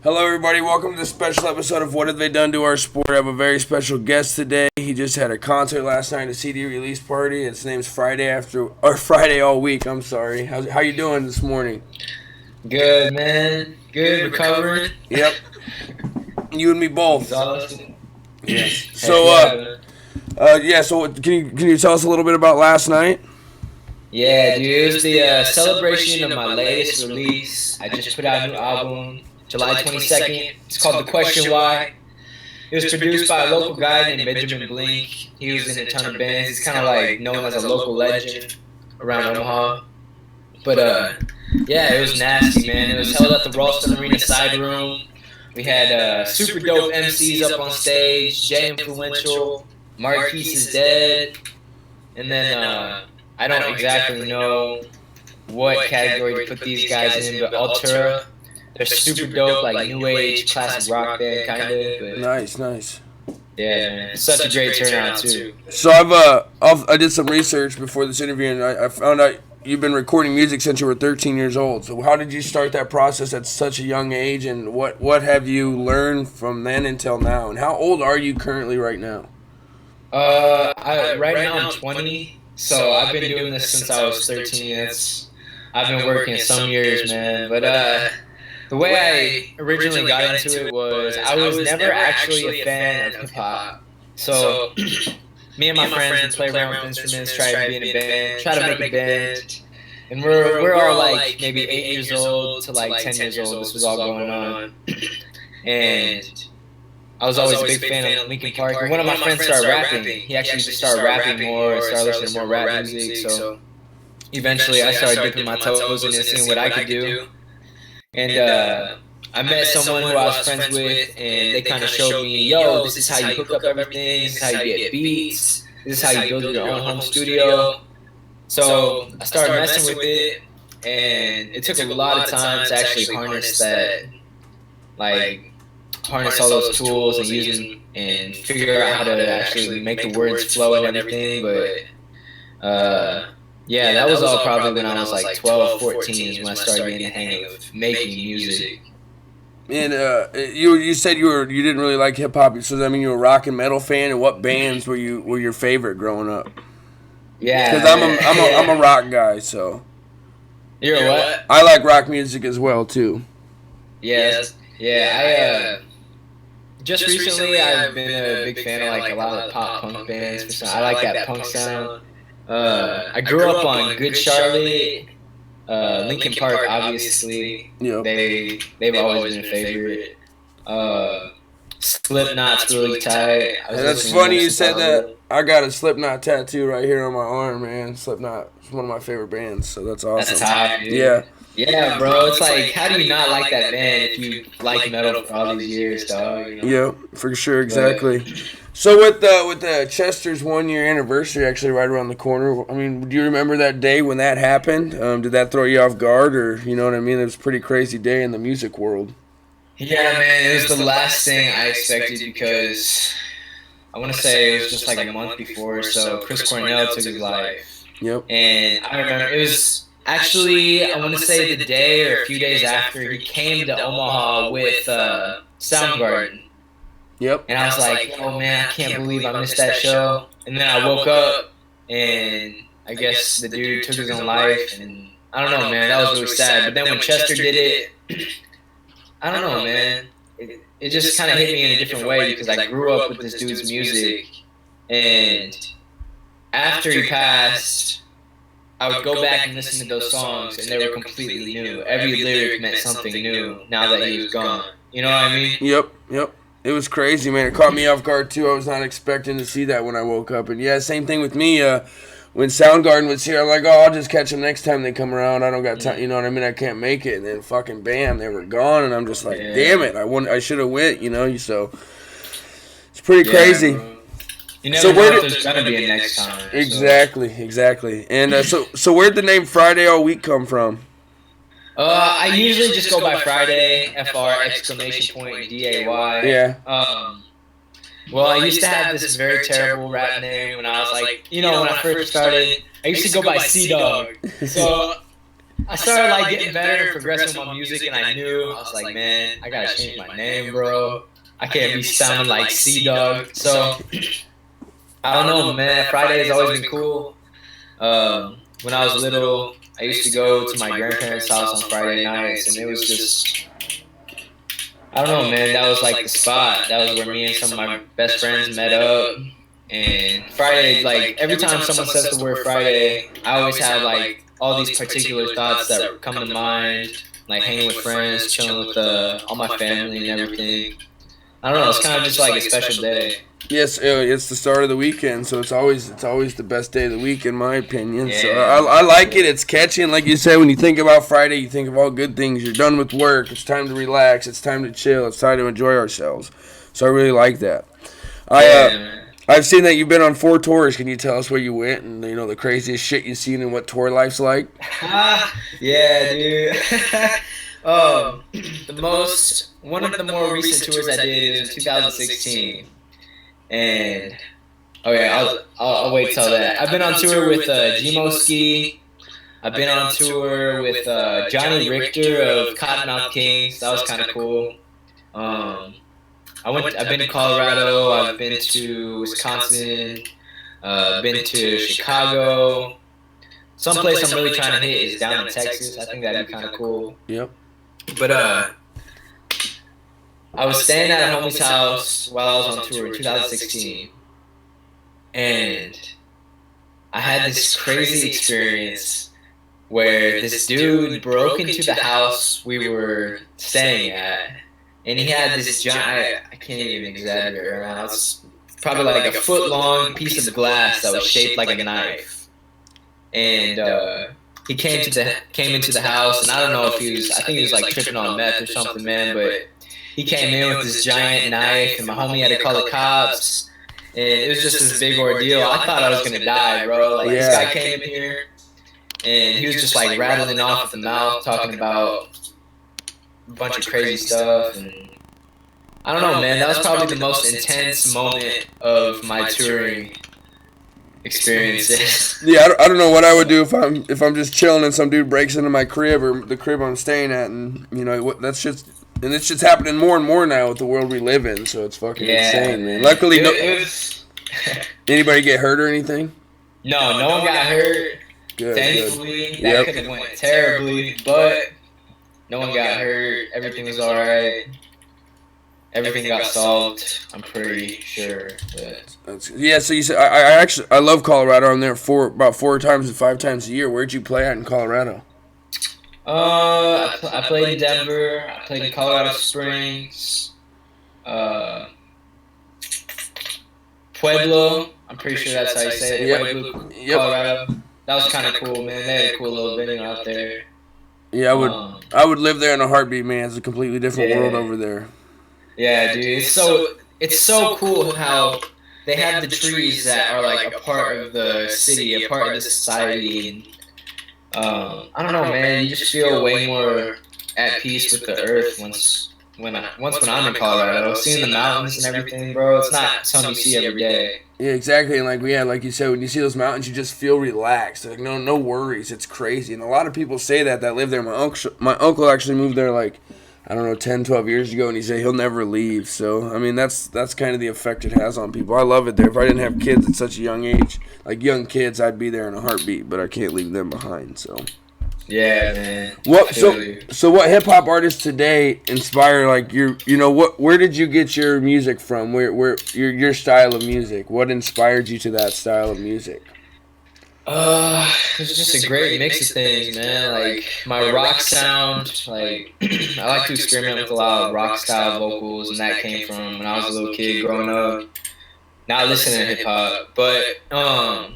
Hello, everybody. Welcome to this special episode of What Have They Done to Our Sport. I have a very special guest today. He just had a concert last night, a CD release party. Its name's Friday all week. I'm sorry. How you doing this morning? Good, man. Good, recovering. Yep. You and me both. Exhausted. Yes. So can you tell us a little bit about last night? Yeah, dude. It was the celebration of my latest release. I just put out a new album, July 22nd. It's called The Question Why. It was produced by a local guy named Benjamin Blink. He was in a ton of bands. He's kind of like known as a local legend around Omaha. But yeah, it was nasty, man. It was held at the Ralston Arena side room. We had super dope MCs up on stage. Jay Influential, Marquise is Dead, and then I don't exactly know what category to put these guys in, but Altura. They're super dope, like new age classic rock band kind of. Nice. Yeah, man. It's such a great turnout too. So I did some research before this interview, and I found out you've been recording music since you were 13 years old. So how did you start that process at such a young age, and what have you learned from then until now? And how old are you currently right now? Right now I'm 20. So I've been doing this since I was 13. I've been working some years, man. But the way I originally got into it was I was never actually a fan of hip hop. So me and my friends would play around with instruments, try to be in a band, try to make a band. And we're all like maybe 8 years old to like 10 years old. This was all going on. And I was always a big fan of Linkin Park. And one of my friends started rapping. He actually just started rapping more, started listening to more rap music. So eventually I started dipping my toes in and seeing what I could do. And I met someone who I was friends with, and they kind of showed me, yo, this is how you hook up everything. This is how you get beats. This is how you build your own home studio. So I started messing with it, and it took a lot of time to actually harness that, like, harness all those tools and use them and figure out how to actually make the words flow and everything. But yeah, that was all probably when I was like 12, 14 is when I started getting the hang of making music. And you said you didn't really like hip hop, so I mean you were a rock and metal fan. And what bands were your favorite growing up? Yeah, because I'm a rock guy, so. You're what? I like rock music as well too. Yes. Yeah, just recently I've been a big fan of like a lot of pop punk bands. I like that punk sound. I grew up on Good Charlotte, Linkin Park, obviously. Yep. They've always been a favorite. Slipknot's really tight. That's funny you said that. I got a Slipknot tattoo right here on my arm, man. Slipknot is one of my favorite bands, so that's awesome. That's tight, dude. Yeah. Yeah, bro. It's like, how do you not like that band if you like metal for all these years, dog? You know? Yeah, for sure, exactly. So with the Chester's 1 year anniversary actually right around the corner, I mean, do you remember that day when that happened? Did that throw you off guard, or you know what I mean? It was a pretty crazy day in the music world. Yeah, man, it was the last thing I expected because I want to say it was just like a month before, so Chris Cornell took his life. Yep. And I remember it was actually, I want to say the day or a few days after, he came to Omaha with Soundgarden. Yep. And I was like, oh man, I can't believe I missed that show. And then I woke up, and I guess the dude took his own life, and I don't know, man, that was really sad. But then when Chester did it, I don't know, man. It just kind of hit me in a different way because I grew up with this dude's music, and after he passed, I would go back and listen to those songs, and they were completely new. Every lyric meant something new now that he was gone. You know what I mean? Yep. It was crazy, man. It caught me off guard, too. I was not expecting to see that when I woke up. And, yeah, same thing with me. When Soundgarden was here, I'm like, oh, I'll just catch them next time they come around. I don't got time. You know what I mean? I can't make it. And then fucking bam, they were gone. And I'm just like, damn it. I should have went, you know? So it's pretty crazy. Bro. You never know if there's going to be a next time. Exactly. And so where'd the name Friday All Week come from? I usually just go by Friday, FR, exclamation point, DAY. Yeah. Well, I used to have this very terrible rap name when I was like, when I first started, I used to go by C-Dog. So I started like getting better and progressing with my music, and I knew I was like, man, I gotta change my name, bro. I can't be sounding like C Dog. So I don't know, man. Friday has always been cool. When I was little, I used to go to my grandparents' house on Friday nights, and it was just, I don't know, man. That was like the spot. That was where me and some of my best friends met up. And Friday, like every time someone says the word Friday, I always have like all these particular thoughts that come to mind, like hanging with friends, chilling with all my family and everything. I don't know. It's kind of just like a special day. Yes, it's the start of the weekend, so it's always the best day of the week in my opinion. Yeah. So I like it. It's catchy, and like you said, when you think about Friday, you think of all good things. You're done with work. It's time to relax. It's time to chill. It's time to enjoy ourselves. So I really like that. I've seen that you've been on 4 tours. Can you tell us where you went and the craziest shit you've seen and what tour life's like? Yeah, dude. One of the more recent tours I did was in 2016. And I'll wait till that. I've been on tour with Gmo Ski. I've been on tour with Johnny Richter of Cottonmouth Kings. That was kind of cool. I've been to Colorado. I've been to Wisconsin. Been to Chicago. Someplace I'm really trying to hit is down in Texas. I think that'd be kind of cool. Yep. But I was staying at a homie's house while I was on tour in 2016, and I had this crazy experience where this dude broke into the house we were staying at, and he had this giant, I can't even exaggerate right now, it's probably like a foot-long piece of glass that was shaped like a knife. And he came into the house, and I don't know if I think he was like tripping on meth or something, man, but he came in with this giant knife, and my homie had to call the cops, and it was just this big ordeal. I thought I was gonna die, bro. Like, this guy came in here, and he was just like rattling off at the mouth, talking about a bunch of crazy stuff, and I don't know, man. That was probably the most intense moment of my touring experiences. Yeah, I don't know what I would do if I'm just chilling and some dude breaks into my crib or the crib I'm staying at, and that's just. And it's just happening more and more now with the world we live in, so it's fucking insane, man. Luckily, anybody get hurt or anything? No one got hurt. Good. Thankfully, that could have went terribly, but no one got hurt. Everything was all right. Everything got solved, I'm pretty sure. Yeah, so you said I love Colorado. I'm there about 4 times to 5 times a year. Where'd you play at in Colorado? I played in Denver. I played in Colorado Springs. Pueblo. I'm pretty sure that's how you say it. Pueblo, Colorado. That was kind of cool, man. They had a cool little venue out there. Yeah, I would live there in a heartbeat, man. It's a completely different world over there. Yeah, dude. It's so cool how they have the trees that are like a part of the city, a part of the society, and I don't know, man. You just feel way more at peace with the earth when I'm in Colorado, seeing the mountains and everything, bro. It's not something you see every day. Yeah, exactly. And like you said, when you see those mountains, you just feel relaxed. Like no worries. It's crazy. And a lot of people say that live there. My uncle actually moved there like, I don't know, 10, 12 years ago, and he said he'll never leave. So, I mean, that's kind of the effect it has on people. I love it there. If I didn't have kids at such a young age, like young kids, I'd be there in a heartbeat, but I can't leave them behind, so. Yeah, man. So what hip hop artists today inspire like where did you get your music from? Where your style of music? What inspired you to that style of music? It's just a great mix of things, man. Like my rock sound, like I like to experiment with a lot of rock style vocals, and that came from when I was a little kid growing up. Not listening to hip hop, but I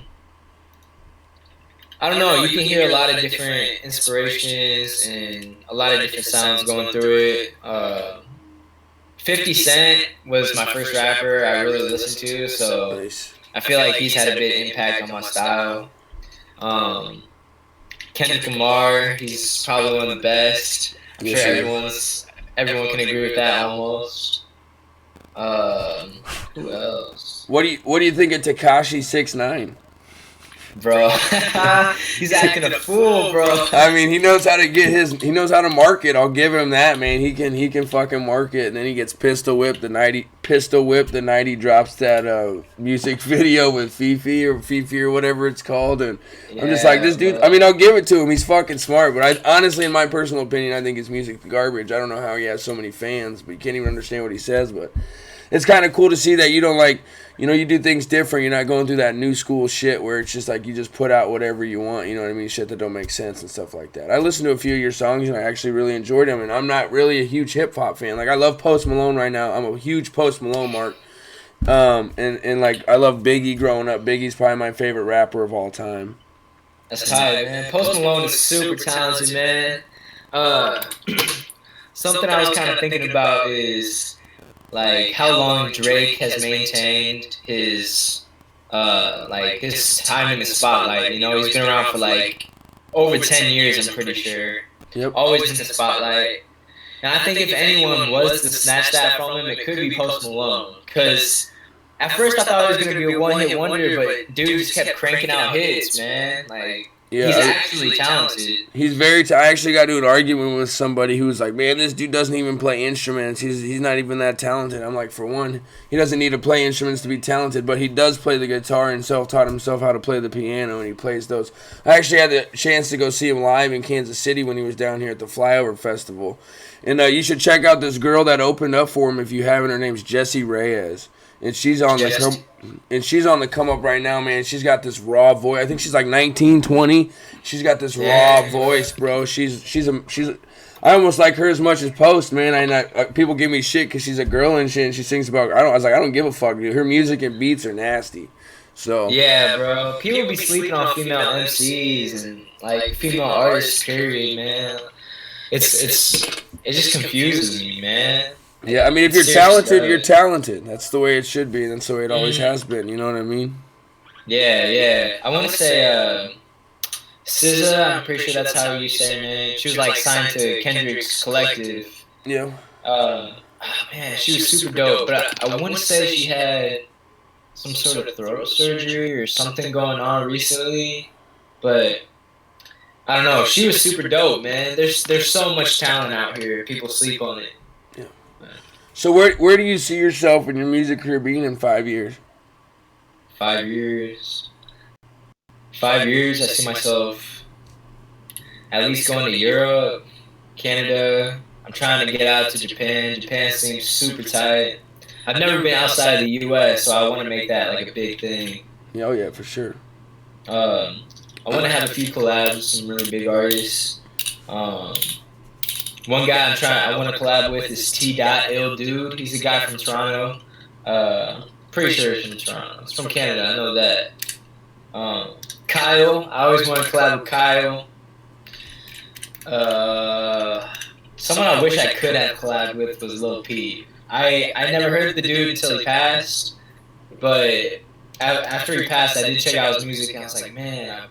don't know. You can hear a lot of different inspirations and a lot of different sounds going through it. 50 Cent was my first rapper I really listened to, so I feel like he's had a big impact on my style. Kendrick Lamar, he's probably one of the best. I'm sure everyone can agree with that almost. Who else? What do you think of Tekashi 6ix9ine? bro. He's acting a fool, bro. I mean, he knows how to he knows how to market. I'll give him that, man. He can fucking market, and then he gets pistol whipped the night he drops that music video with Fifi or whatever it's called, and I'm just like, this dude. I mean, I'll give it to him. He's fucking smart, but I honestly, in my personal opinion, I think his music's garbage. I don't know how he has so many fans, but you can't even understand what he says, but. It's kind of cool to see that you don't you do things different. You're not going through that new school shit where it's just like you just put out whatever you want, you know what I mean? Shit that don't make sense and stuff like that. I listened to a few of your songs and I actually really enjoyed them, and I'm not really a huge hip-hop fan. Like, I love Post Malone right now. I'm a huge Post Malone mark. And like, I love Biggie growing up. Biggie's probably my favorite rapper of all time. That's tight, man. Post Malone is super talented, man. Something I was kind of thinking about is... like how long Drake has maintained his his time in the spotlight. You know, he's been around for like over 10 years, I'm pretty sure. Yep. Always in the spotlight. And I think if anyone was to snatch that from him, it could be Post Malone. Because at first I thought it was going to be a one-hit wonder, but dude just kept cranking out hits, man. Like, yeah, he's actually talented. He's very I actually got into an argument with somebody who was like, man, this dude doesn't even play instruments. He's not even that talented. I'm like, for one, he doesn't need to play instruments to be talented, but he does play the guitar and self-taught himself how to play the piano, and he plays those. I actually had the chance to go see him live in Kansas City when he was down here at the Flyover Festival. And you should check out this girl that opened up for him if you haven't. Her name's Jessie Reyes. And she's on the come up right now, man. She's got this raw voice. I think she's like 19, 20. She's got this raw voice, bro. She's I almost like her as much as Post, man. People give me shit because she's a girl and shit, and she sings about. I was like, I don't give a fuck, dude. Her music and beats are nasty. So yeah, bro. People be sleeping on female MCs and like female artists, period, man. It just confuses me, man. Yeah, I mean, if you're talented, you're talented. That's the way it should be. That's the way it always has been. You know what I mean? Yeah. I want to say SZA, I'm pretty sure that's how you say it, man. She was like signed to Kendrick's Collective. Yeah. Man, she was super dope. But I want to say she had some sort of throat surgery or something going on recently. But I don't know. She was super dope, man. There's so much talent out here. People sleep on it. So where do you see yourself in your music career being in 5 years? 5 years. 5 years, I see myself at least going to Europe, Canada. I'm trying to get out to Japan. Japan seems super tight. I've never been outside of the U.S., so I want to make that like a big thing. Yeah, oh yeah, for sure. I want to have a few collabs with some really big artists. One guy I want to collab with is T. Ill Dude. He's a guy from Toronto. Pretty sure he's from Toronto. He's from Canada. I know that. Kyle. I always want to collab with Kyle. Someone I wish I could have collabed with was Lil Peep. I never heard of the dude until he passed, but after he passed, I did check out his music, and I was like, man,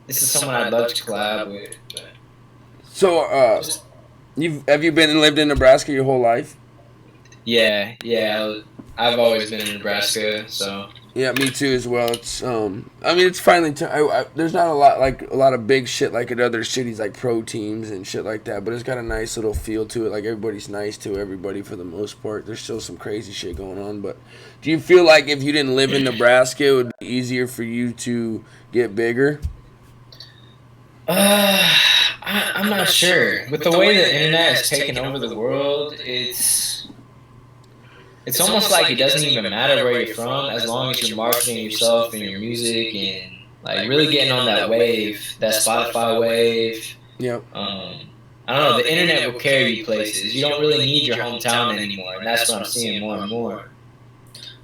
this is someone I'd love to collab with. But. So, have you been and lived in Nebraska your whole life? Yeah. I've always been in Nebraska, so. Yeah, me too as well. It's I mean, it's finally there's not a lot of big shit like at other cities like pro teams and shit like that, but it's got a nice little feel to it. Like, everybody's nice to everybody for the most part. There's still some crazy shit going on, but do you feel like if you didn't live in Nebraska, it would be easier for you to get bigger? I'm not sure. With the way the internet has taken over the world, it's almost like it doesn't even matter where you're from, as long as you're marketing yourself and your music and like really getting on that wave, that Spotify wave. Yep. I don't know. The internet will carry you places. You don't really need your hometown anymore, and that's what I'm seeing more and more.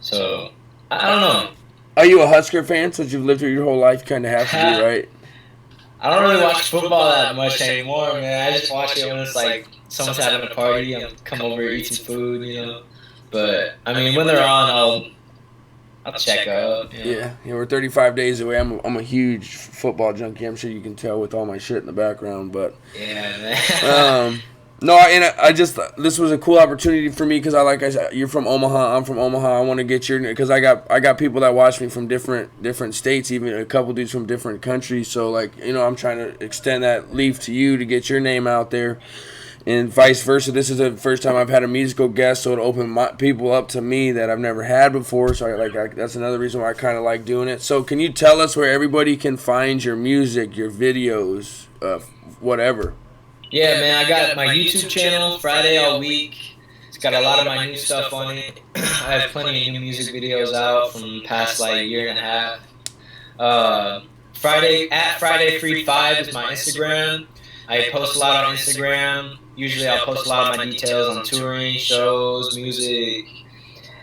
So I don't know. Are you a Husker fan since you've lived here your whole life? You kind of have to be, right? I don't really watch football that much anymore, man. I just watch it when it's like someone's having a party. I'll come over, eat some food, you know. But I mean, when they're on, I'll check out. You know? Yeah, we're 35 days away. I'm a huge football junkie. I'm sure you can tell with all my shit in the background, but yeah, man. No, and I just this was a cool opportunity for me because I said, you're from Omaha, I'm from Omaha. I want to get your because I got people that watch me from different states, even a couple dudes from different countries. So like I'm trying to extend that leaf to you to get your name out there, and vice versa. This is the first time I've had a musical guest, so it opened people up to me that I've never had before. So that's another reason why I kind of like doing it. So can you tell us where everybody can find your music, your videos, whatever? Yeah, man, I got my YouTube channel, Friday All Week. It's got a lot of my new stuff on it. I have plenty of new music videos out from the past, like, year and a half. Friday Free 5 is my Instagram. I post a lot on Instagram. Usually I'll post a lot of my details on touring, shows, music,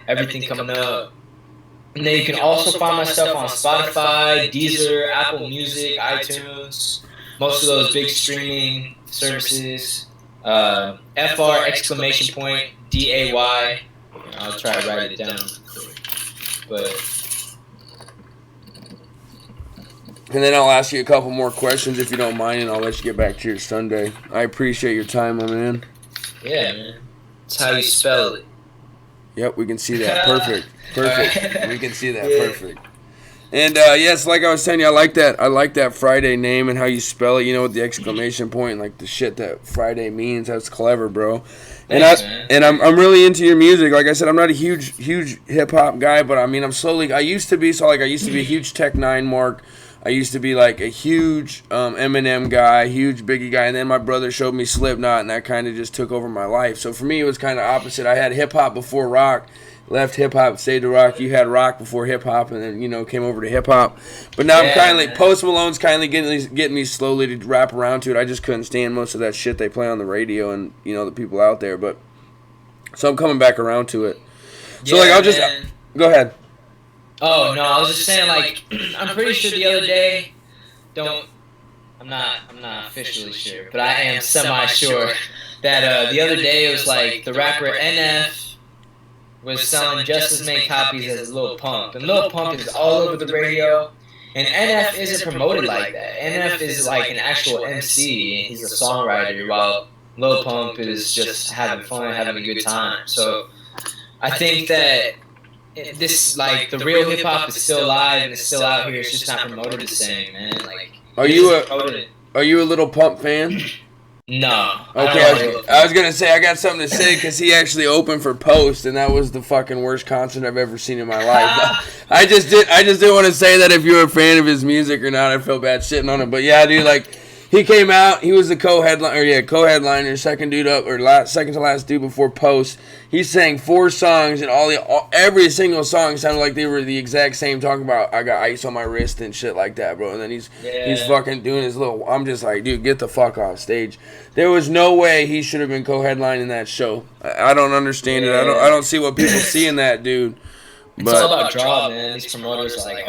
everything coming up. And then you can also find my stuff on Spotify, Deezer, Apple Music, iTunes, most of those big streaming services. FR exclamation point DAY. I'll try to write it down. But and then I'll ask you a couple more questions if you don't mind, and I'll let you get back to your Sunday. I appreciate your time, my man. Yeah, man. That's how you spell it. Yep, we can see that. Perfect. Perfect. We can see that. Yeah. Perfect. And yes, like I was saying, I like that Friday name and how you spell it. With the exclamation point and like the shit that Friday means. That's clever, bro. And I'm really into your music. Like I said, I'm not a huge hip hop guy, but I mean, I used to be a huge Tech Nine Mark. I used to be like a huge Eminem guy, huge Biggie guy, and then my brother showed me Slipknot, and that kind of just took over my life. So for me, it was kind of opposite. I had hip hop before rock. Left hip hop, stayed to rock. You had rock before hip hop, and then came over to hip hop. But now I'm kind of like Post Malone's kind of getting me slowly to wrap around to it. I just couldn't stand most of that shit they play on the radio and the people out there. But so I'm coming back around to it. So I'll just go ahead. Oh no, I was just saying I'm pretty sure the other day. I'm not officially sure, but I am semi-sure that the other day it was like the rapper NF was selling just as many copies as Lil Pump. And Lil Pump is all over the radio. And NF isn't promoted like that. NF is like an actual MC, and he's a songwriter, while Lil Pump is just having fun, having a good time. So I think that this, the real hip-hop is still alive and it's still out here. It's just not promoted the same, man. Are you a Lil Pump fan? No. Okay, I was gonna say I got something to say because he actually opened for Post, and that was the fucking worst concert I've ever seen in my life. I just didn't want to say that if you're a fan of his music or not. I feel bad shitting on him, but yeah, dude, he came out. He was the co-headliner, second to last dude before Post. He sang 4 songs, and every single song sounded like they were the exact same. Talking about I got ice on my wrist and shit like that, bro. And then he's fucking doing his little. I'm just like, dude, get the fuck off stage. There was no way he should have been co-headlining that show. I don't understand it. I don't see what people see in that dude. It's all about draw, man. These promoters are like,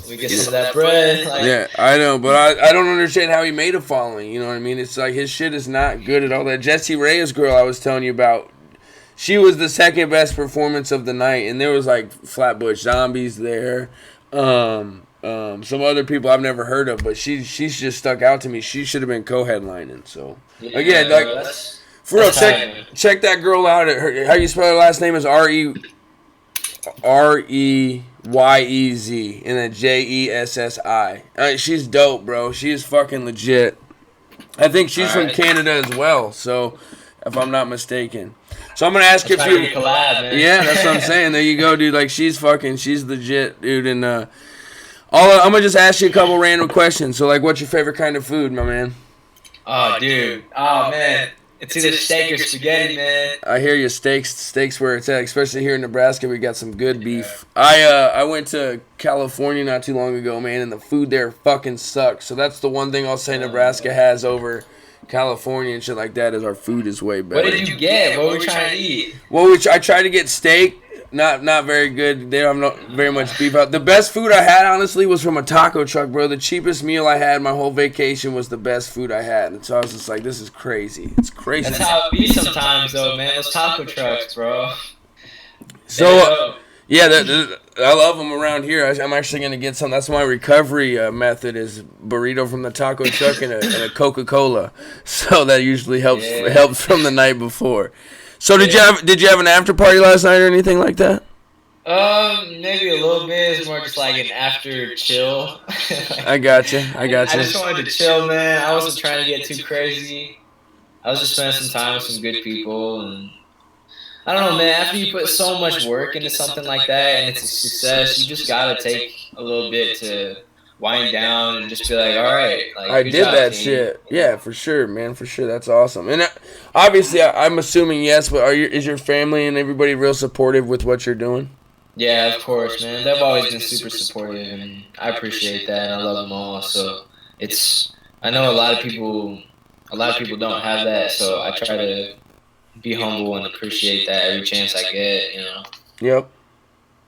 we get some of that bread. Yeah, I know, but I don't understand how he made a following. You know what I mean? It's like his shit is not good at all. That Jessie Reyes girl I was telling you about, she was the second best performance of the night, and there was Flatbush Zombies there, some other people I've never heard of, but she's just stuck out to me. She should have been co-headlining. So again, for real, check that girl out. How you spell her last name is Reyez, and then Jessi. She's dope, bro. She is fucking legit. I think she's from Canada as well, so if I'm not mistaken. So I'm gonna ask you a few. Collab, man. Yeah, that's what I'm saying. There you go, dude. She's legit, dude. And I'm gonna just ask you a couple random questions. So what's your favorite kind of food, my man? Oh, dude. Oh, man. It's either steak or spaghetti, man. I hear you. Steaks where it's at, especially here in Nebraska. We got some good beef. I went to California not too long ago, man, and the food there fucking sucks. So that's the one thing I'll say Nebraska has over California and shit like that is our food is way better. What did you get? What were we trying to eat? Well, I tried to get steak. Not very good. They don't have very much beef out. The best food I had, honestly, was from a taco truck, bro. The cheapest meal I had my whole vacation was the best food I had. And so I was just like, this is crazy. It's crazy. That's how it be sometimes, though, man. Those taco trucks, bro. So, yeah, I love them around here. I'm actually going to get some. That's my recovery method is burrito from the taco truck and a Coca-Cola. So that usually helps from the night before. So did you have an after party last night or anything like that? Maybe a little bit. It's more just like an after chill. I got you. I just wanted to chill, man. I wasn't trying to get too crazy. I was just spending some time with some good people, and I don't know, man. After you put so much work into something like that and it's a success, you just gotta take a little bit to wind down and just be like, all right, like, I did that shit. Yeah, for sure, man, for sure. That's awesome. And obviously, I'm assuming yes, but is your family and everybody real supportive with what you're doing? Yeah, of course, man. They've always been super supportive, and I appreciate that, and I love them all. So I know a lot of people don't have that, so I try to be humble and appreciate that every chance I get, you know. Yep.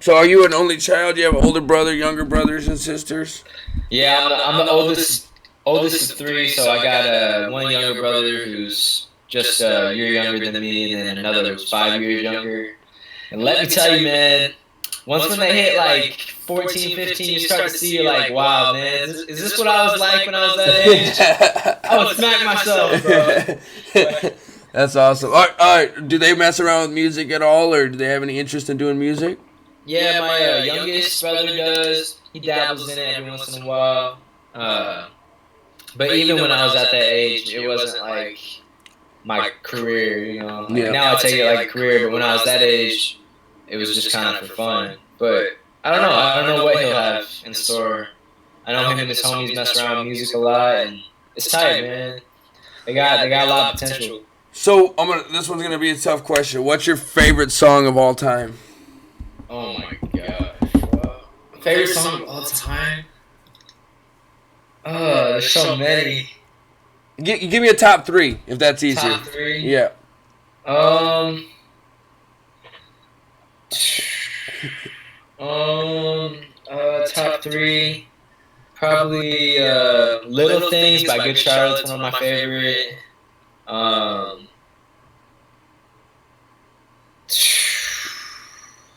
So are you an only child? Do you have an older brother, younger brothers and sisters? Yeah, I'm the oldest of three, so I got one younger brother who's just a year younger than me, and then another who's 5 years younger. And let me tell you, man, once when they hit like 14, 15, you start to see, you're like, wow, man, is this what I was like when I was that age? I would smack myself, bro. That's awesome. All right, do they mess around with music at all, or do they have any interest in doing music? Yeah, my youngest brother does. He dabbles in it every once in a while. But even when I was at that age, it wasn't like my career, you know. Like, now I take it like a career, but when I was that age, it was just kind of for fun. But I don't know what he'll have in store. I know him and his homies mess around with music a lot, and it's tight, man. They got a lot of potential. So this one's gonna be a tough question. What's your favorite song of all time? Oh my god. Favorite song of all time? Oh, there's so many. Give me a top three, if that's easier. Top three? Yeah. Top three. Probably Little Things by Good Charlotte's one of my favorite.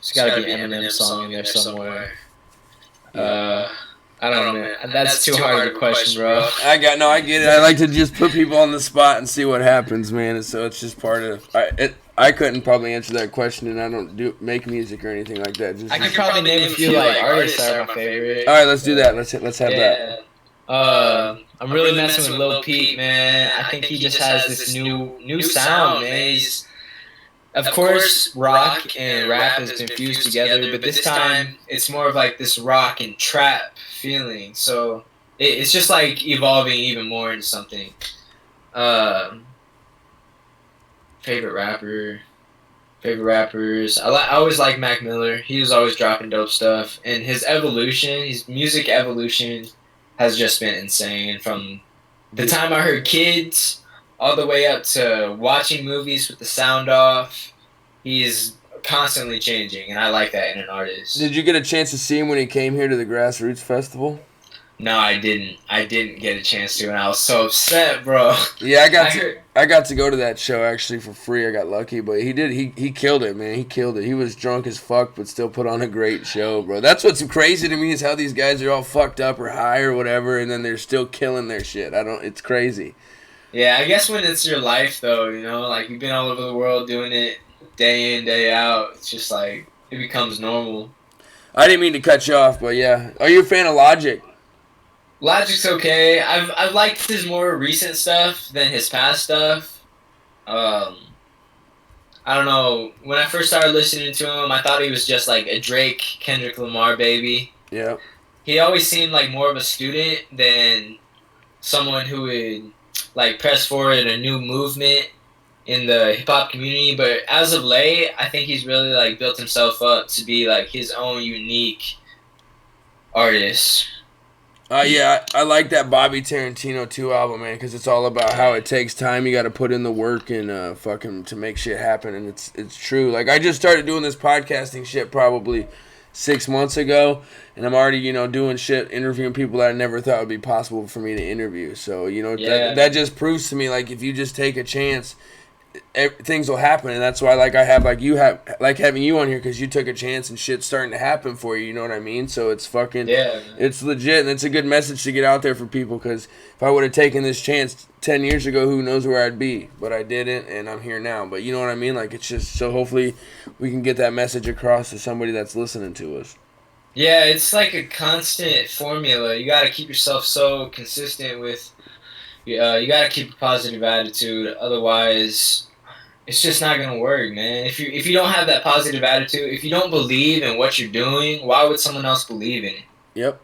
There's got to be an Eminem song in there somewhere. I don't know, man. That's too hard of a question, bro. I get it. I like to just put people on the spot and see what happens, man. So it's just part of. I couldn't probably answer that question, and I don't make music or anything like that. I can probably name a few like artists that are my favorite. All right, let's do that. Let's have that. I'm really messing with Lil Peep, man. I think he just has this new sound, man. Of course, rock and rap has been fused together, but this time it's more of like this rock and trap feeling. So it's just like evolving even more into something. Favorite rappers. I always like Mac Miller. He was always dropping dope stuff, and his music evolution has just been insane. From the time I heard Kids all the way up to watching movies with the sound off. He's constantly changing, and I like that in an artist. Did you get a chance to see him when he came here to the Grassroots Festival? No, I didn't. I didn't get a chance to, and I was so upset, bro. Yeah, I got to go to that show actually for free. I got lucky, but he killed it, man. He killed it. He was drunk as fuck, but still put on a great show, bro. That's what's crazy to me is how these guys are all fucked up or high or whatever, and then they're still killing their shit. It's crazy. Yeah, I guess when it's your life, though, you know, like you've been all over the world doing it day in, day out. It's just like it becomes normal. I didn't mean to cut you off, but yeah. Are you a fan of Logic? Logic's okay. I've liked his more recent stuff than his past stuff. I don't know. When I first started listening to him, I thought he was just like a Drake, Kendrick Lamar baby. Yeah. He always seemed like more of a student than someone who would like press forward a new movement in the hip hop community. But as of late, I think he's really like built himself up to be like his own unique artist. Yeah, I like that Bobby Tarantino 2 album, man, because it's all about how it takes time. You got to put in the work and fucking to make shit happen, and it's true. Like, I just started doing this podcasting shit probably 6 months ago, and I'm already, doing shit, interviewing people that I never thought would be possible for me to interview. So, that just proves to me, like, if you just take a chance, things will happen, and that's why like I have like you have like having you on here because you took a chance and shit's starting to happen for you. You know what I mean? So it's fucking it's legit, and it's a good message to get out there for people. Because if I would have taken this chance 10 years ago, who knows where I'd be? But I didn't, and I'm here now. But you know what I mean? Like it's just so hopefully we can get that message across to somebody that's listening to us. Yeah, it's like a constant formula. You gotta keep yourself so consistent with. You gotta keep a positive attitude, otherwise, it's just not gonna work, man. If you don't have that positive attitude, if you don't believe in what you're doing, why would someone else believe in it? Yep.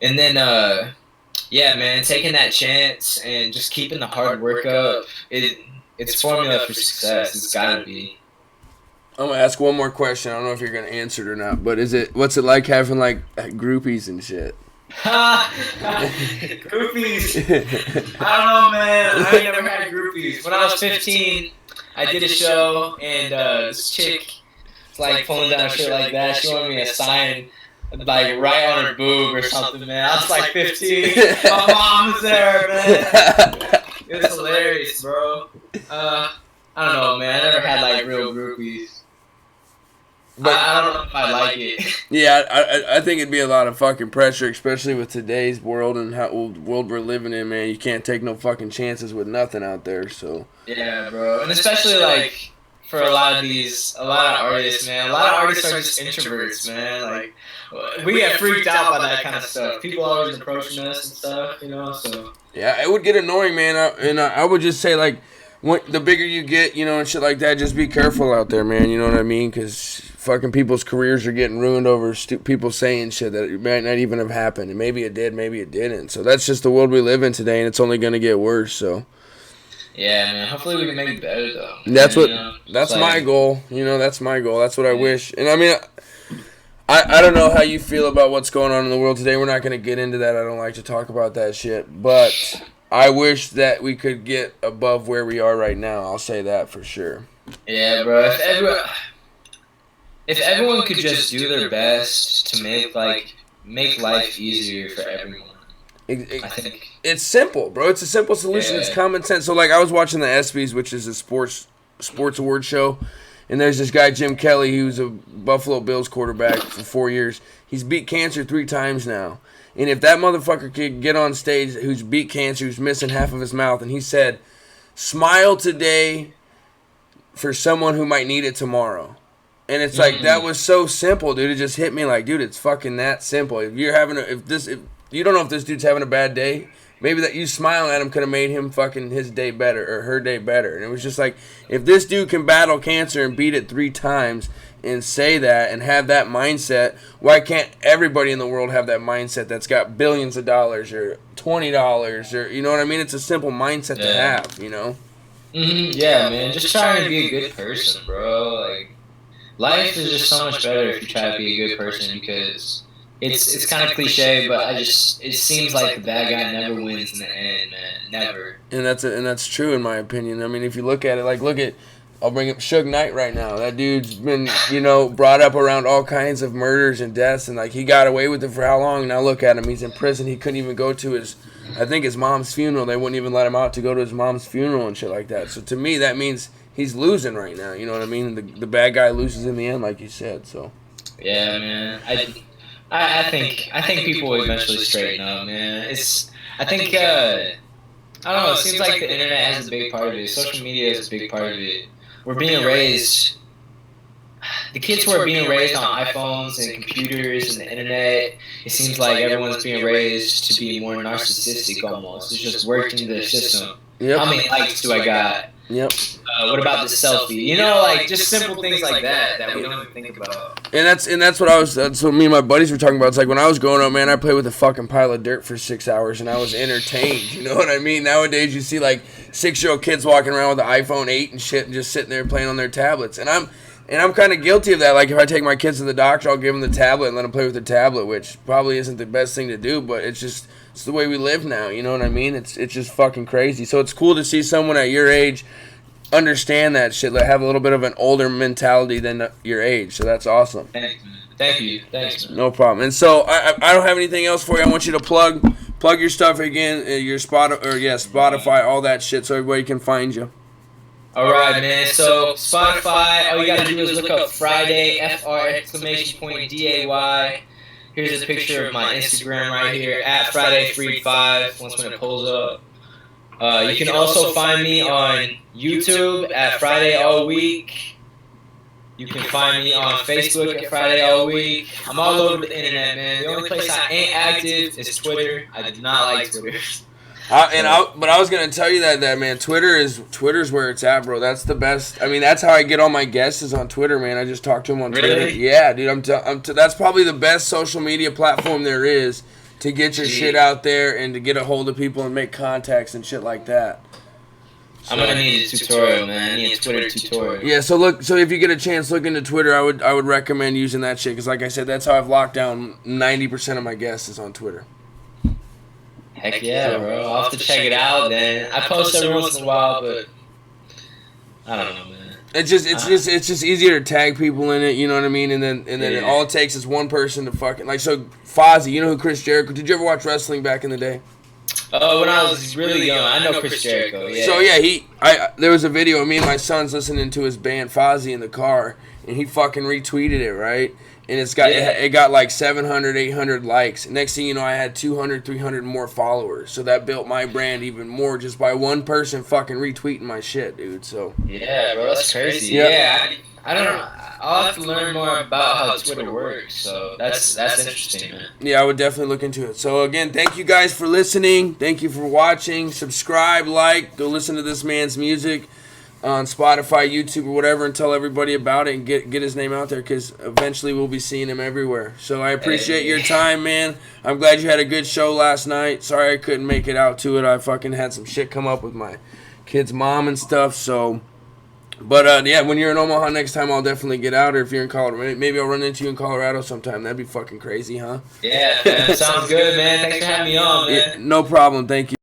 And then, yeah, man, taking that chance and just keeping the hard work up, it's formula for success. It's gotta be. I'm gonna ask one more question. I don't know if you're gonna answer it or not, but what's it like having like groupies and shit? Groupies. I don't know, man. I ain't never had groupies. When I was 15, I did a show, and this chick, like pulling down shit like that. She wanted me to sign, like right on her boob or something, man. I was like 15. My mom was there, man. It was hilarious, bro. I don't know, man. I never had like real groupies. But I don't know if I like it. Yeah, I think it'd be a lot of fucking pressure, especially with today's world and how world we're living in, man. You can't take no fucking chances with nothing out there, so. Yeah, bro. And especially, like, for a lot of artists, man. A lot of artists are just introverts, man. Like, we get freaked out by that kind of stuff. People always approaching us and stuff, you know, so. Yeah, it would get annoying, man. I would just say, like, the bigger you get, you know, and shit like that, just be careful out there, man. You know what I mean? Because fucking people's careers are getting ruined over people saying shit that it might not even have happened. And maybe it did, maybe it didn't. So that's just the world we live in today, and it's only going to get worse, so. Yeah, man. Hopefully we can make it better, though. That's my goal. You know, that's my goal. That's what I wish. And I mean, I don't know how you feel about what's going on in the world today. We're not going to get into that. I don't like to talk about that shit. But I wish that we could get above where we are right now. I'll say that for sure. Yeah, bro. If everyone could just do their best to make life easier for everyone, I think it's simple, bro. It's a simple solution. Yeah. It's common sense. So, like, I was watching the ESPYs, which is a sports award show, and there's this guy Jim Kelly, who's a Buffalo Bills quarterback for 4 years. He's beat cancer 3 times now. And if that motherfucker could get on stage who's beat cancer, who's missing half of his mouth, and he said, smile today for someone who might need it tomorrow. And it's like, that was so simple, dude. It just hit me like, dude, it's fucking that simple. If you're having if you don't know if this dude's having a bad day, maybe that you smiling at him could have made him fucking his day better or her day better. And it was just like, if this dude can battle cancer and beat it 3 times and say that and have that mindset, why can't everybody in the world have that mindset that's got billions of dollars or $20 or, you know what I mean? It's a simple mindset to have, you know? Yeah, man. Just trying to be a good person, bro. Like, life is just so much better if you try to be a good person, because it's kind of cliche, but it seems like the bad guy never wins in the end, man. Never. And that's true in my opinion. I mean, if you look at it, like, I'll bring up Suge Knight right now. That dude's been, you know, brought up around all kinds of murders and deaths, and like he got away with it for how long? Now look at him. He's in prison. He couldn't even go to his mom's funeral. They wouldn't even let him out to go to his mom's funeral and shit like that. So to me, that means he's losing right now. You know what I mean? The bad guy loses in the end, like you said. So. Yeah, man. I think people will eventually straighten up, man. I think I don't know. It seems like the internet has a big part of it. Social media is a big part of it. We're being raised. The kids who are being raised on iPhones and computers and the internet, it seems like everyone's being raised to be more narcissistic almost. It's just worked into their system. Yep. How many likes do I got? Yep. What about the selfie? You know, like just simple things like that we don't even think about. And that's what me and my buddies were talking about. It's like when I was growing up, man, I played with a fucking pile of dirt for 6 hours and I was entertained. You know what I mean? Nowadays you see like 6-year-old kids walking around with an iPhone 8 and shit and just sitting there playing on their tablets. And I'm kind of guilty of that. Like if I take my kids to the doctor, I'll give them the tablet and let them play with the tablet, which probably isn't the best thing to do, but it's the way we live now. You know what I mean? It's just fucking crazy. So it's cool to see someone at your age understand that shit, like have a little bit of an older mentality than your age. So that's awesome. Thank you. Thanks, man. No problem. And so I don't have anything else for you. I want you to plug your stuff again, your Spotify, all that shit, so everybody can find you. All right, man. So Spotify, all you gotta do is look up Friday, FR!DAY. Here's a picture of my Instagram right here at FridayFreed5. Once when it pulls up. You can also find me on YouTube at Friday All Week. You can find me on Facebook at Friday All Week. I'm all over the internet, man. The only place I ain't active is Twitter. I do not like Twitter. But I was gonna tell you that man, Twitter's where it's at, bro. That's the best. I mean, that's how I get all my guests is on Twitter, man. I just talk to them on Twitter. Really? Yeah, dude. That's probably the best social media platform there is to get your shit out there and to get a hold of people and make contacts and shit like that. So, I'm gonna need a tutorial, man. I need a Twitter tutorial. Yeah, so if you get a chance, look into Twitter. I would recommend using that shit because, like I said, that's how I've locked down 90% of my guests is on Twitter. Heck yeah, bro. I'll have to check it out then. I post every once in a while, but I don't know, man. It's just easier to tag people in it, you know what I mean? And then all it takes is one person to fucking like so Fozzy, you know who Chris Jericho? Did you ever watch wrestling back in the day? Oh, when I was really young, I know Chris Jericho. Yeah. So yeah, there was a video of me and my son's listening to his band Fozzy in the car, and he fucking retweeted it, right? And it got like 700, 800 likes. Next thing you know, I had 200, 300 more followers. So that built my brand even more just by one person fucking retweeting my shit, dude. So yeah, bro, that's crazy. Yeah, I don't know. I'll have to learn more about how Twitter works. So that's interesting, man. Yeah, I would definitely look into it. So again, thank you guys for listening. Thank you for watching. Subscribe, like, go listen to this man's music on Spotify, YouTube, or whatever, and tell everybody about it and get his name out there because eventually we'll be seeing him everywhere. So I appreciate your time, man. I'm glad you had a good show last night. Sorry I couldn't make it out to it. I fucking had some shit come up with my kid's mom and stuff. So, but yeah, when you're in Omaha next time, I'll definitely get out. Or if you're in Colorado, maybe I'll run into you in Colorado sometime. That'd be fucking crazy, huh? Yeah, man. Sounds good, man. Thanks for having me on, man. Yeah, no problem. Thank you.